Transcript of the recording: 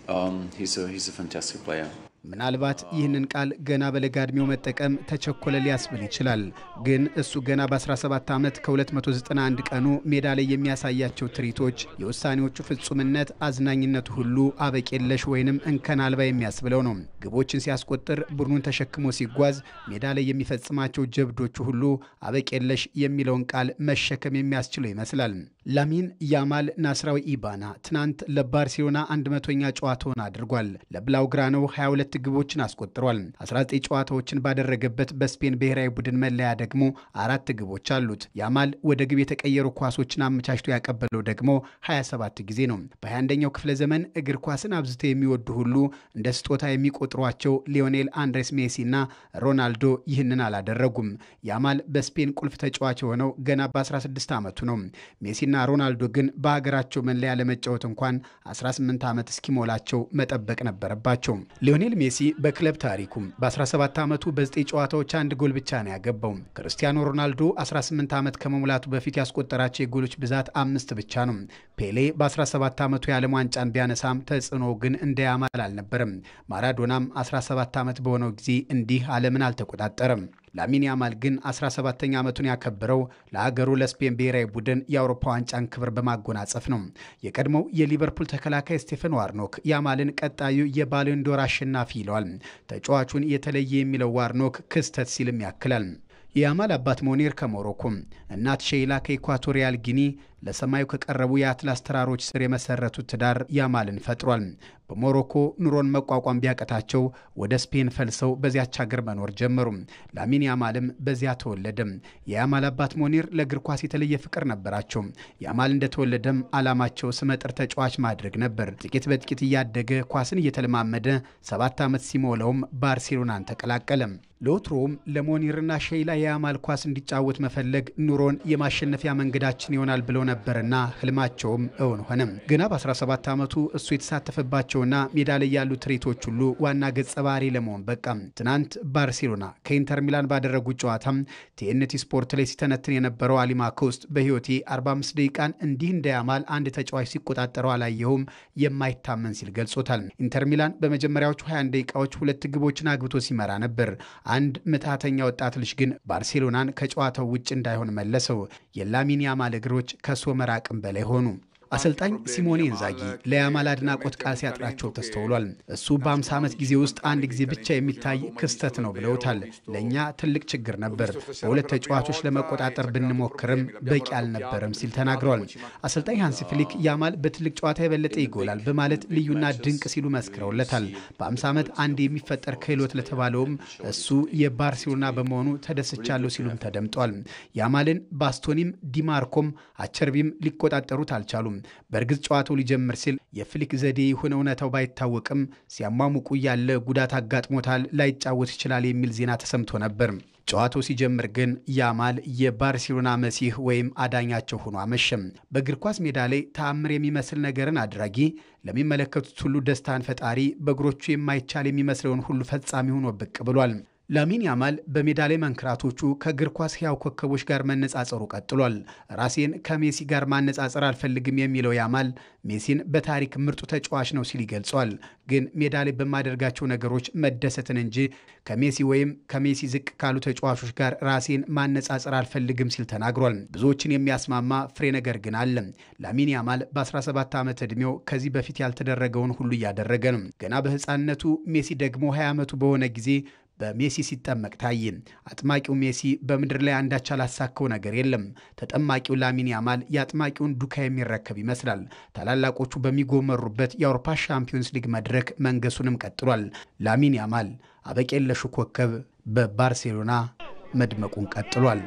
He's a fantastic player. ምናልባት ይህንን ቃል ገና በለጋ ዕድሜው መጠቀም ተቸኮለ ሊያስብል ይችላል። ግን እሱ ገና በ17 ዓመት ከ291 ቀኑ ሜዳ ላይ የሚያሳያቸው ትርኢቶች የውሳኔዎቹ ፍጹምነት አዝናኝነቱ ሁሉ አበቄለሽ ወይንም እንከን አልባ የሚያስብለው ነው። ግቦችን ሲያስቆጥር ቡድኑን ተሸክሞ ሲጓዝ ሜዳ ላይ የሚፈጽማቸው ጀብዶቹ ሁሉ አበቄለሽ የሚለውን ቃል መሸከም የሚያስችለው ይመስላል። ላሚን ያማል ናስራዊ ኢባና ትናንት ለባርሴሎና 100ኛ ጨዋታውን አድርጓል። ለብላውግራኖ 22 ግቦችን አስቆጥሯል። 19 ጨዋታዎችን ባደረገበት በስፔን ብሔራዊ ቡድን መለያ ደግሞ 4 ግቦች አሉት። ያማል ወደ ግብ የተቀየሩ ኳሶችን አመቻችቶ ያቀበለው ደግሞ 27 ጊዜ ነው። በ21ኛው ክፍለ ዘመን እግር ኳስን አብዝተው የሚወዱ ሁሉ እንደ ስጦታ የሚቆጥሯቸው ሊዮኔል አንድሬስ ሜሲና ሮናልዶ ይህንን አላደረጉም። ያማል በስፔን ቁልፍ ተጫዋች የሆነው ገና በ16 ዓመቱ ነው። ሜሲና ሮናልዶ ግን በሀገራቸው መለያ ለመጫወት እንኳን 18 ዓመት እስኪሞላቸው መጠበቅ ነበረባቸው። ሊዮኔል ሜሲ በክለብ ታሪኩም በ17 ዓመቱ በ9 ጨዋታዎች 1 ጎል ብቻ ነው ያገባው። ክርስቲያኖ ሮናልዶ 18 ዓመት ከመሙላቱ በፊት ያስቆጠራቸው የጎሎች ብዛት 5 ብቻ ነው። ፔሌ በ17 ዓመቱ የዓለም ዋንጫን ቢያነሳም ተጽዕኖ ግን እንደ ያማል አልነበረም። ማራዶናም 17 ዓመት በሆነው ጊዜ እንዲህ ዓለምን አልተቆጣጠረም። ላሚን ያማል ግን 17ኛ ዓመቱን ያከበረው ለሀገሩ ለስፔን ብሔራዊ ቡድን የአውሮፓ ዋንጫን ክብር በማጎናጸፍ ነው። የቀድሞው የሊቨርፑል ተከላካይ ስቴፈን ዋርኖክ ያማልን ቀጣዩ የባሎን ዶር አሸናፊ ይለዋል። ተጫዋቹን የተለየ የሚለው ዋርኖክ ክስተት ሲልም ያክላል። የያማል አባት ሞኒር ከሞሮኮ እናት ሼይላ ከኢኳቶሪያል ጊኒ ለሰማዩ ከቀረቡ የአትላስ ተራሮች ስር የመሰረቱት ትዳር ያማልን ፈጥሯል። በሞሮኮ ኑሮን መቋቋም ቢያቀታቸው ወደ ስፔን ፈልሰው በዚያች ሀገር መኖር ጀመሩ። ላሚን ያማልም በዚያ ተወለደ። የያማል አባት ሞኒር ለእግር ኳስ የተለየ ፍቅር ነበራቸው። ያማል እንደተወለደም ዓላማቸው ስመጥር ተጫዋች ማድረግ ነበር። ጥቂት በጥቂት እያደገ ኳስን እየተለማመደ 7 ዓመት ሲሞላውም ባርሴሎናን ተቀላቀለ። ለወትሮም ለሞኒርና ሼይላ የያማል ኳስ እንዲጫወት መፈለግ ኑሮን የማሸነፊያ መንገዳችን ይሆናል ብለው ነበርና ህልማቸውም እውን ሆነ። ገና በ17 ዓመቱ እሱ የተሳተፈባቸውና ሜዳ ላይ ያሉ ትርኢቶች ሁሉ ዋና ገጸ ባህሪ ለመሆን በቃ። ትናንት ባርሴሎና ከኢንተር ሚላን ባደረጉት ጨዋታ ቲኤንቲ ስፖርት ላይ ሲተነትን የነበረው አሊ ማኮስት በህይወቴ 45 ደቂቃን እንዲህ እንደ ያማል አንድ ተጫዋች ሲቆጣጠረው አላየሁም የማይታመን ሲል ገልጾታል። ኢንተር ሚላን በመጀመሪያዎቹ 21 ደቂቃዎች 2 ግቦችን አግብቶ ሲመራ ነበር። አንድ ምትሃተኛ ወጣት ልጅ ግን ባርሴሎናን ከጨዋታው ውጭ እንዳይሆን መለሰው። የላሚን ያማል እግሮች ከሶመር አቅም በላይ ሆኑ። አሰልጣኝ ሲሞኔ ኢንዛጊ ለያማል አድናቆት ቃል ሲያጥራቸው ተስተውሏል። እሱ በ50 ዓመት ጊዜ ውስጥ አንድ ጊዜ ብቻ የሚታይ ክስተት ነው ብለውታል። ለእኛ ትልቅ ችግር ነበር፣ በሁለት ተጫዋቾች ለመቆጣጠር ብንሞክርም በቂ አልነበረም ሲል ተናግረዋል። አሰልጣኝ ሃንሲ ፍሊክ ያማል በትልቅ ጨዋታ የበለጠ ይጎላል በማለት ልዩና ድንቅ ሲሉ መስክረውለታል። በ50 ዓመት አንድ የሚፈጠር ክህሎት ለተባለውም እሱ የባርሴሎና በመሆኑ ተደስቻለሁ ሲሉም ተደምጧል። ያማልን ባስቶኒም ዲማርኮም አቸርቢም ሊቆጣጠሩት አልቻሉም። በእርግጥ ጨዋታው ሊጀምር ሲል የፍሊክ ዘዴ ይሁን እውነታው ባይታወቅም ሲያሟሙቁ ያለ ጉዳት አጋጥሞታል፣ ላይጫወት ይችላል የሚል ዜና ተሰምቶ ነበር። ጨዋታው ሲጀምር ግን ያማል የባርሴሎና መሲህ ወይም አዳኛቸው ሆኖ አመሸም። በእግር ኳስ ሜዳ ላይ ተአምር የሚመስል ነገርን አድራጊ፣ ለሚመለከቱት ሁሉ ደስታን ፈጣሪ፣ በእግሮቹ የማይቻል የሚመስለውን ሁሉ ፈጻሚ ሆኖ ብቅ ብሏል። ላሚን ያማል በሜዳ ላይ መንክራቶቹ ከእግር ኳስ ሕያው ኮከቦች ጋር መነጻጸሩ ቀጥሏል። ራሴን ከሜሲ ጋር ማነጻጸር አልፈልግም የሚለው ያማል ሜሲን በታሪክ ምርጡ ተጫዋች ነው ሲል ይገልጿል። ግን ሜዳ ላይ በማደርጋቸው ነገሮች መደሰትን እንጂ ከሜሲ ወይም ከሜሲ ዝቅ ካሉ ተጫዋቾች ጋር ራሴን ማነጻጸር አልፈልግም ሲል ተናግሯል። ብዙዎችን የሚያስማማ ፍሬ ነገር ግን አለ። ላሚን ያማል በ17 ዓመት ዕድሜው ከዚህ በፊት ያልተደረገውን ሁሉ እያደረገ ነው። ገና በሕፃንነቱ ሜሲ ደግሞ 20 ዓመቱ በሆነ ጊዜ በሜሲ ሲጠመቅ ታየ። አጥማቂው ሜሲ በምድር ላይ አንዳች ያላሳካው ነገር የለም። ተጠማቂው ላሚን ያማል የአጥማቂውን ዱካ የሚረከብ ይመስላል። ታላላቆቹ በሚጎመሩበት የአውሮፓ ሻምፒዮንስ ሊግ መድረክ መንገሱንም ቀጥሏል። ላሚን ያማል አበቄለሹ ኮከብ በባርሴሎና መድመቁን ቀጥሏል።